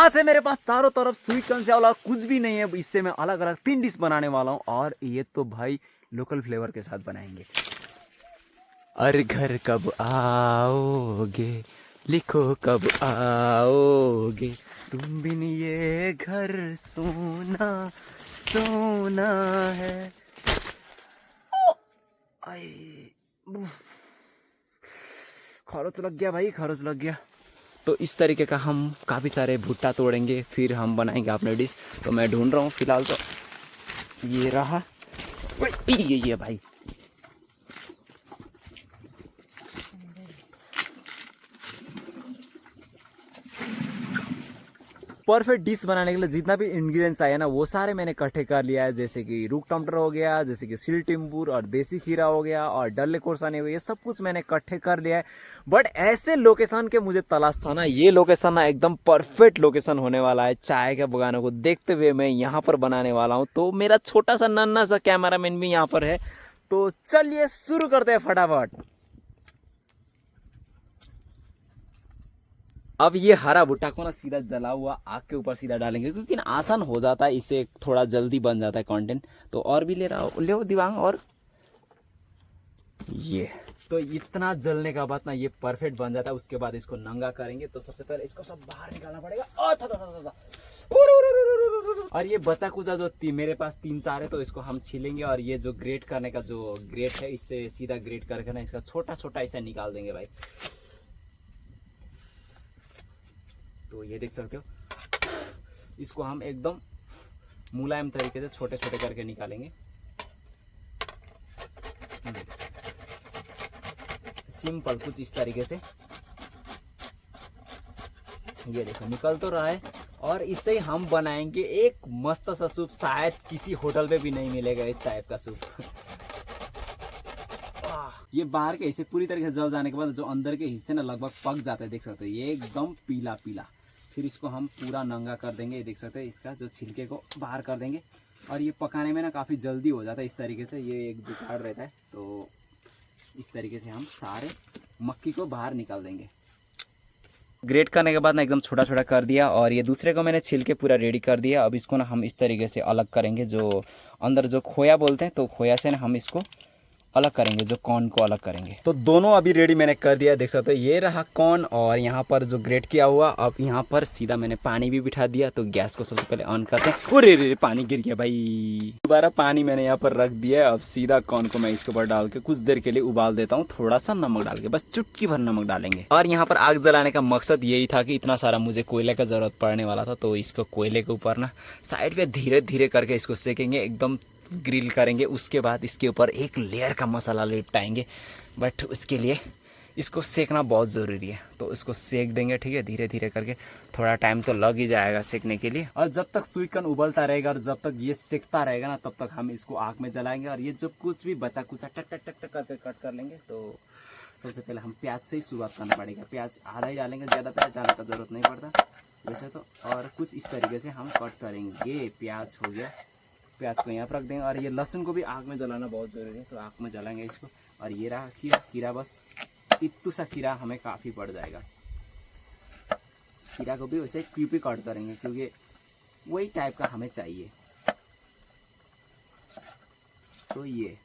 आज है मेरे पास चारों तरफ स्वीट कॉर्न से वाला कुछ भी नहीं है। इससे मैं अलग अलग 3 डिश बनाने वाला हूँ और ये तो भाई लोकल फ्लेवर के साथ बनाएंगे। अरे घर कब आओगे, लिखो कब आओगे, तुम बिन ये घर सोना सोना है। खरोच लग गया भाई, खरोच लग गया। तो इस तरीके का हम काफ़ी सारे भुट्टा तोड़ेंगे, फिर हम बनाएंगे अपने डिश। तो मैं ढूंढ रहा हूँ फिलहाल तो ये रहा, ये भाई। परफेक्ट डिश बनाने के लिए जितना भी इंग्रेडिएंट्स आए ना वो सारे मैंने इकट्ठे कर लिया है। जैसे कि रूप टमाटर हो गया, जैसे कि सिल टिम्बूर और देसी खीरा हो गया और डल्ले कोरसाने हुए, ये सब कुछ मैंने इकट्ठे कर लिया है। बट ऐसे लोकेशन के मुझे तलाश था ना, ये लोकेशन ना एकदम परफेक्ट लोकेशन होने वाला है। चाय के बगानों को देखते हुए मैं यहाँ पर बनाने वाला हूँ। तो मेरा छोटा सा नन्हा सा कैमरामैन भी यहाँ पर है। तो चलिए शुरू करते हैं फटाफट। अब ये हरा भुट्टा को ना सीधा जला हुआ आग के ऊपर सीधा डालेंगे, क्योंकि ना आसान हो जाता है, इससे थोड़ा जल्दी बन जाता है कंटेंट। तो और भी ले रहा हो, ले दिवांग। और ये तो इतना जलने का बाद ना ये परफेक्ट बन जाता है। उसके बाद इसको नंगा करेंगे। तो सबसे पहले इसको सब बाहर निकालना पड़ेगा। और ये बचा कुचा जो मेरे पास 3-4 है, तो इसको हम छीलेंगे। और ये जो ग्रेट करने का जो ग्रेट है, इससे सीधा ग्रेट करके ना इसका छोटा छोटा ऐसा निकाल देंगे भाई। तो ये देख सकते हो, इसको हम एकदम मुलायम तरीके से छोटे छोटे करके निकालेंगे। सिंपल कुछ इस तरीके से। ये देखो निकल तो रहा है। और इससे ही हम बनाएंगे एक मस्त सा सूप। शायद किसी होटल पे भी नहीं मिलेगा इस टाइप का सूप। ये बाहर के हिस्से पूरी तरीके से जल जाने के बाद जो अंदर के हिस्से ना लगभग पक जाते हैं, देख सकते हो ये एकदम पीला पीला। फिर इसको हम पूरा नंगा कर देंगे। ये देख सकते हैं, इसका जो छिलके को बाहर कर देंगे। और ये पकाने में ना काफ़ी जल्दी हो जाता है इस तरीके से। ये एक जुगाड़ रहता है। तो इस तरीके से हम सारे मक्की को बाहर निकाल देंगे। ग्रेट करने के बाद ना एकदम छोटा छोटा कर दिया। और ये दूसरे को मैंने छिलके पूरा रेडी कर दिया। अब इसको ना हम इस तरीके से अलग करेंगे। जो अंदर जो खोया बोलते हैं, तो खोया से ना हम इसको अलग करेंगे, जो कॉर्न को अलग करेंगे। तो दोनों अभी रेडी मैंने कर दिया, देख सकते हो। ये रहा कॉर्न और यहाँ पर जो ग्रेट किया हुआ। अब यहाँ पर सीधा मैंने पानी भी बिठा दिया। तो गैस को सबसे पहले ऑन करते हैं। अरे रे पानी गिर गया भाई। दोबारा पानी मैंने यहाँ पर रख दिया। अब सीधा कॉर्न को मैं इसके ऊपर डाल के कुछ देर के लिए उबाल देता हूँ। थोड़ा सा नमक डाल के, बस चुटकी भर नमक डालेंगे। और यहाँ पर आग जलाने का मकसद यही था कि इतना सारा मुझे कोयले का जरूरत पड़ने वाला था। तो इसको कोयले के ऊपर ना साइड पे धीरे धीरे करके इसको सेकेंगे, एकदम ग्रिल करेंगे। उसके बाद इसके ऊपर एक लेयर का मसाला लिपटाएंगे। बट उसके लिए इसको सेकना बहुत ज़रूरी है। तो इसको सेक देंगे, ठीक है, धीरे धीरे करके। थोड़ा टाइम तो लग ही जाएगा सेकने के लिए। और जब तक स्वीट कॉर्न उबलता रहेगा और जब तक ये सेकता रहेगा ना, तब तक हम इसको आग में जलाएंगे। और ये जो कुछ भी बचा कुचा टक टक टक टक करके कट कर लेंगे। तो सबसे पहले हम प्याज से ही शुरुआत करना पड़ेगा। प्याज आधा ही डालेंगे, ज़्यादा प्याज डालने का ज़रूरत नहीं पड़ता वैसे तो। और कुछ इस तरीके से हम कट करेंगे। प्याज हो गया, प्याज को यहाँ पर रख देंगे। और ये लहसुन को भी आग में जलाना बहुत ज़रूरी है। तो आग में जलाएंगे इसको। और ये रहा खीरा। खीरा बस इतू सा खीरा हमें काफ़ी पड़ जाएगा। खीरा को भी वैसे क्यूब कट करेंगे, क्योंकि वही टाइप का हमें चाहिए। तो ये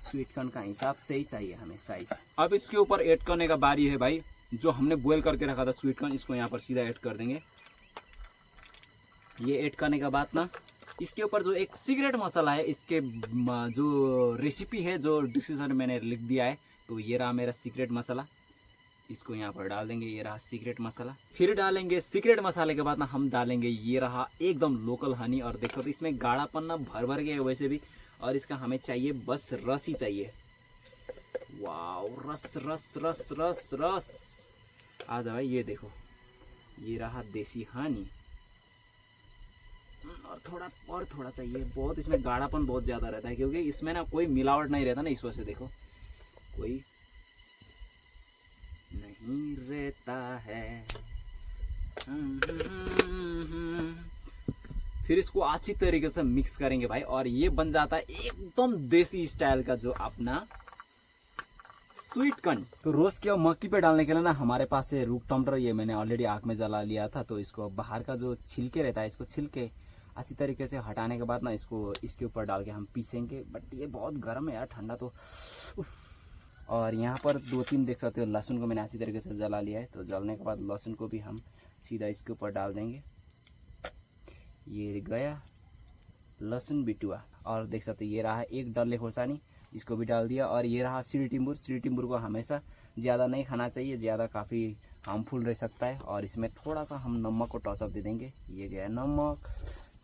स्वीट कॉर्न का हिसाब से ही चाहिए हमें साइज। अब इसके ऊपर ऐड करने का बारी है भाई। जो हमने बॉयल करके रखा था स्वीट कॉर्न, इसको यहाँ पर सीधा ऐड कर देंगे। ये ऐड करने के बाद ना इसके ऊपर जो एक सीक्रेट मसाला है, इसके जो रेसिपी है, जो डिस्क्रिप्शन में मैंने लिख दिया है। तो ये रहा मेरा सीक्रेट मसाला। इसको यहाँ पर डाल देंगे। ये रहा सीक्रेट मसाला। फिर डालेंगे सीक्रेट मसाले के बाद ना हम डालेंगे ये रहा एकदम लोकल हनी। और देख सकते इसमें गाढ़ापन ना भर भर गया वैसे भी। और इसका हमें चाहिए बस रस ही चाहिए। वाओ, रस रस रस रस रस आ जाए। ये देखो, ये रहा देसी हनी। और थोड़ा चाहिए। बहुत इसमें गाढ़ापन बहुत ज़्यादा रहता है, क्योंकि इसमें ना कोई मिलावट नहीं रहता ना, इस वजह से देखो कोई नहीं रहता है। फिर इसको अच्छी तरीके से मिक्स करेंगे भाई। और ये बन जाता है एकदम देसी स्टाइल का जो अपना स्वीट कॉर्न। तो रोज के और मक्की पे डालने के लिए ना हमारे पास है रूट टमाटर, ये मैंने ऑलरेडी आग में जला लिया था। तो इसको बाहर का जो छिलके रहता है इसको छिलके अच्छी तरीके से हटाने के बाद ना इसको इसके ऊपर डाल के हम पीसेंगे। बट ये बहुत गर्म है यार, ठंडा तो और यहाँ पर 2-3 देख सकते हो लहसुन को मैंने अच्छी तरीके से जला लिया है। तो जलने के बाद लहसुन को भी हम सीधा इसके ऊपर डाल देंगे। ये गया लहसुन बिटुआ। और देख सकते ये रहा एक डल्ले खोसानी, इसको भी डाल दिया। और ये रहा सीढ़ी टिम्बुर को हमेशा ज़्यादा नहीं खाना चाहिए, ज़्यादा काफ़ी हार्मफुल रह सकता है। और इसमें थोड़ा सा हम नमक को टचअप दे देंगे। ये गया नमक।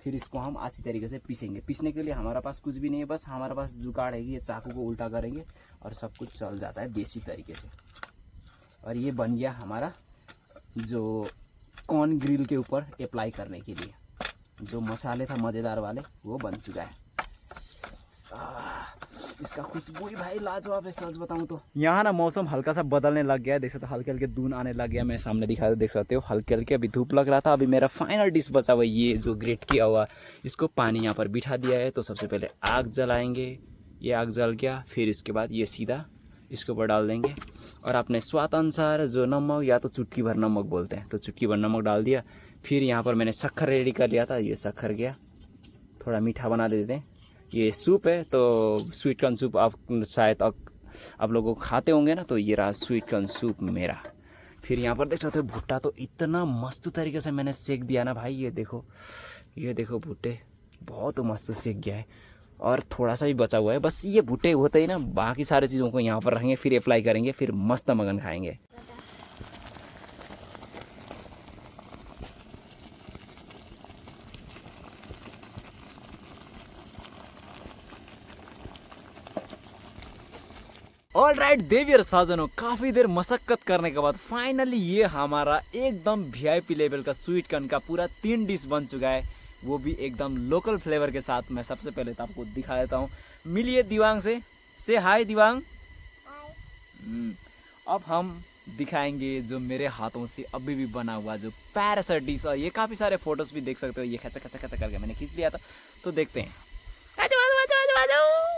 फिर इसको हम अच्छी तरीके से पीसेंगे। पीसने के लिए हमारे पास कुछ भी नहीं है, बस हमारे पास जुगाड़ है कि ये चाकू को उल्टा करेंगे और सब कुछ चल जाता है देसी तरीके से। और ये बन गया हमारा जो कॉर्न ग्रिल के ऊपर अप्लाई करने के लिए जो मसाले था मज़ेदार वाले, वो बन चुका है। इसका खुशबू ही भाई लाजवाब है, सच बताऊं तो। यहाँ ना मौसम हल्का सा बदलने लग गया है, देख सकते हो हल्के हल्के धूप आने लग गया। मैं सामने दिखा देख सकते हो हल्के हल्के अभी धूप लग रहा था। अभी मेरा फाइनल डिश बचा हुआ ये जो ग्रेट किया हुआ, इसको पानी यहाँ पर बिठा दिया है। तो सबसे पहले आग जलाएंगे, ये आग जल गया। फिर इसके बाद ये सीधा इसके ऊपर डाल देंगे और अपने स्वाद अनुसार जो नमक या तो चुटकी भर नमक बोलते हैं तो चुटकी भर नमक डाल दिया। फिर यहाँ पर मैंने शक्कर रेडी कर लिया था, ये शक्कर गया। थोड़ा मीठा बना देते हैं। ये सूप है तो स्वीट कॉर्न सूप आप शायद आप लोगों को खाते होंगे ना, तो ये रहा स्वीट कॉर्न सूप मेरा। फिर यहाँ पर देख सकते हो भुट्टा तो इतना मस्त तरीके से मैंने सेक दिया ना भाई, ये देखो भुट्टे बहुत मस्त सेक गया है। और थोड़ा सा भी बचा हुआ है, बस ये भुट्टे होते ही ना बाकी सारी चीज़ों को यहाँ पर रखेंगे, फिर अप्लाई करेंगे, फिर मस्त मगन खाएंगे। ऑल राइट देवियर साजनों, काफ़ी देर मशक्कत करने के बाद फाइनली ये हमारा एकदम वीआईपी लेवल का स्वीट कॉर्न का पूरा 3 डिश बन चुका है, वो भी एकदम लोकल फ्लेवर के साथ। मैं सबसे पहले तो आपको दिखा देता हूँ। मिलिए दिवांग से हाय दिवांग। अब हम दिखाएंगे जो मेरे हाथों से अभी भी बना हुआ जो पैरासा डिश। और ये काफ़ी सारे फोटोज भी देख सकते हो, ये खचा खचा खचा करके मैंने खींच लिया था, तो देखते हैं।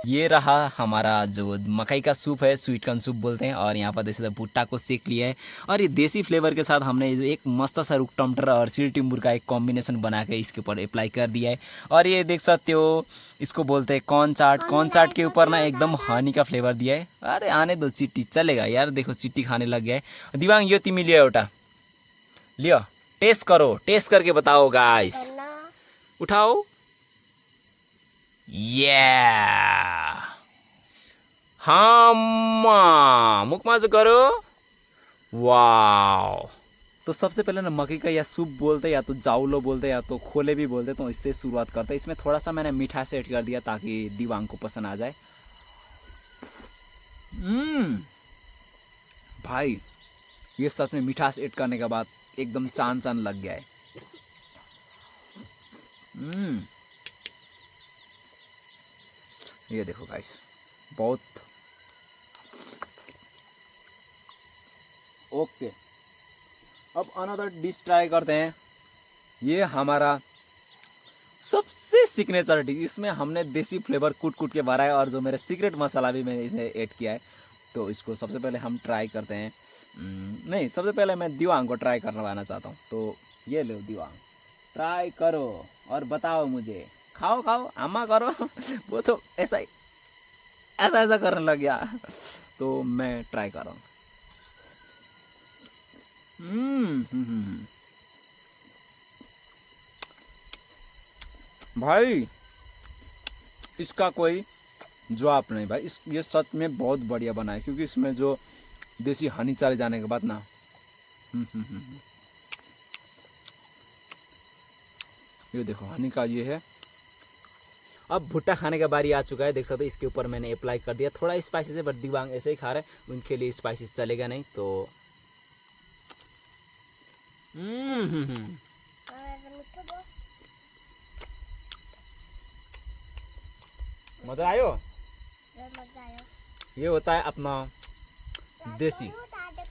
ये रहा हमारा जो मकई का सूप है, स्वीट कॉर्न सूप बोलते हैं। और यहाँ पर देख सकते हैं भुट्टा को सेक लिया है और ये देसी फ्लेवर के साथ हमने एक मस्त सा रूट टमाटर और सीढ़ी टिम्बुर का एक कॉम्बिनेशन बना के इसके ऊपर अप्लाई कर दिया है। और ये देख सकते हो इसको बोलते हैं कॉर्न चाट के ऊपर ना एकदम हनी का फ्लेवर दिया है। अरे आने दो चिट्टी चलेगा यार, देखो चिट्टी खाने लग गया है। दिवांग यो तिमी लियो एउटा लियो, टेस्ट करो, टेस्ट करके बताओ गाइस, उठाओ। हाँ मुखमा जो करो, वाओ। तो सबसे पहले ना मकई का या सूप बोलते या तो जाउलो बोलते या तो खोले भी बोलते, तो इससे शुरुआत करते हैं। इसमें थोड़ा सा मैंने मीठा से ऐड कर दिया ताकि दिवांग को पसंद आ जाए। भाई ये सच में मिठास ऐड करने के बाद एकदम चांद लग गया है। ये देखो गाइस, बहुत ओके। अब अनदर डिश ट्राई करते हैं। ये हमारा सबसे सिग्नेचर डिश, इसमें हमने देसी फ्लेवर कूट के भरा है और जो मेरा सीक्रेट मसाला भी मैंने इसे ऐड किया है। तो इसको सबसे पहले हम ट्राई करते हैं। नहीं, सबसे पहले मैं दिवांग को ट्राई करवाना चाहता हूँ। तो ये लो दिवांग, ट्राई करो और बताओ मुझे। खाओ आमा करो। वो तो ऐसा करने लग गया। तो मैं ट्राई कर रहा हूँ। भाई इसका कोई जवाब नहीं भाई, ये सच में बहुत बढ़िया बना है, क्योंकि इसमें जो देसी हनी चले जाने के बाद ना ये देखो हनी का ये है। अब भुट्टा खाने का बारी आ चुका है, देख सकते हो इसके ऊपर मैंने अप्लाई कर दिया। थोड़ा स्पाइसेस है बट दिवांग ऐसे ही खा रहे हैं, उनके लिए स्पाइसेस चलेगा नहीं। तो मजा आयो। ये होता है अपना देसी,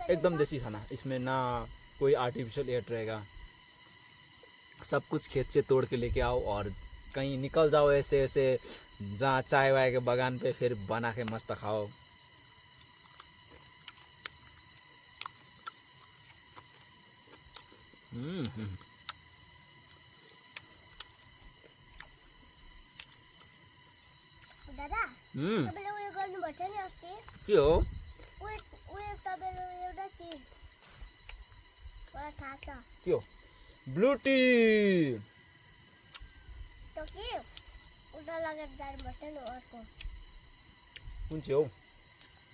एकदम देसी खाना। इसमें ना कोई आर्टिफिशियल ऐड रहेगा, सब कुछ खेत से तोड़ के लेके आओ और कहीं निकल जाओ ऐसे जहाँ चाय वाय के बागान पे, फिर बना के मस्त खाओ। दादा तपाईँले उयो गर्नुपर्छ नि अस्ति के हो उयो तपाईँले एउटा चिज मलाई थाहा छ के हो ब्लू टी त्यो के उता लगेर जानुपर्छ नि अर्को कुन चाहिँ हौ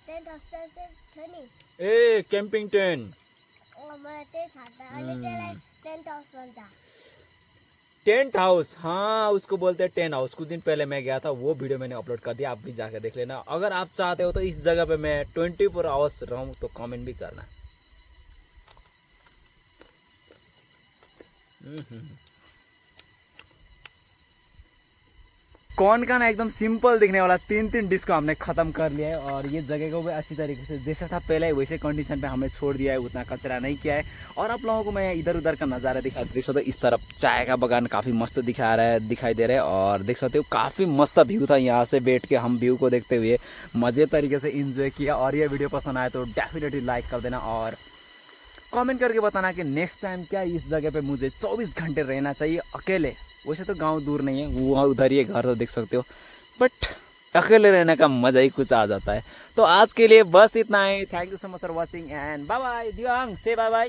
टेन्ट हाउस चाहिँ थियो नि ए कैंपिंग टेंट मलाई त्यही थाहा छ अनि त्यसलाई टेन्ट हाउस भन्छ टेंट हाउस हाँ उसको बोलते हैं टेंट हाउस। कुछ दिन पहले मैं गया था, वो वीडियो मैंने अपलोड कर दिया, आप भी जाकर देख लेना। अगर आप चाहते हो तो इस जगह पे मैं 24 आवर्स रहूं तो कमेंट भी करना। कौन का ना एकदम सिंपल दिखने वाला 3 डिश को हमने खत्म कर लिया है और ये जगह को भी अच्छी तरीके से जैसा था पहले वैसे कंडीशन पे हमने छोड़ दिया है, उतना कचरा नहीं किया है। और आप लोगों को मैं इधर उधर का नज़ारा दिखा देख सकते हो। इस तरफ चाय का बागान काफ़ी मस्त दिखाई दे रहा है और देख सकते हो काफ़ी मस्त व्यू था। यहाँ से बैठ के हम व्यू को देखते हुए मज़े तरीके से इंजॉय किया। और ये वीडियो पसंद आए तो डेफिनेटली लाइक कर देना और कमेंट करके बताना कि नेक्स्ट टाइम क्या इस जगह पे मुझे 24 घंटे रहना चाहिए अकेले। वैसे तो गांव दूर नहीं है, वो उधर ही घर तो देख सकते हो, बट अकेले रहने का मज़ा ही कुछ आ जाता है। तो आज के लिए बस इतना ही। Thank you so much for watching and bye bye. Diyang से बाय बाय।